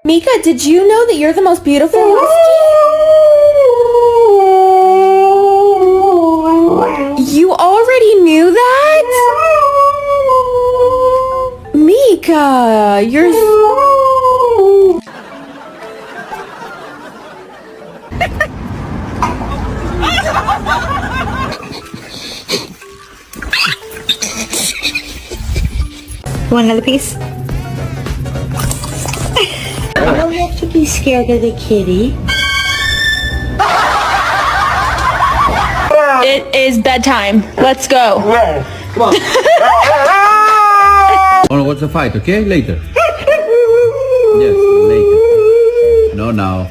Mika, did you know that you're the most beautiful husky? You already knew that? Mika, you're... Want another piece? You don't have to be scared of the kitty. It is bedtime. Let's go. Come on. Oh, what's the fight, okay? Later. Yes, later. No, now.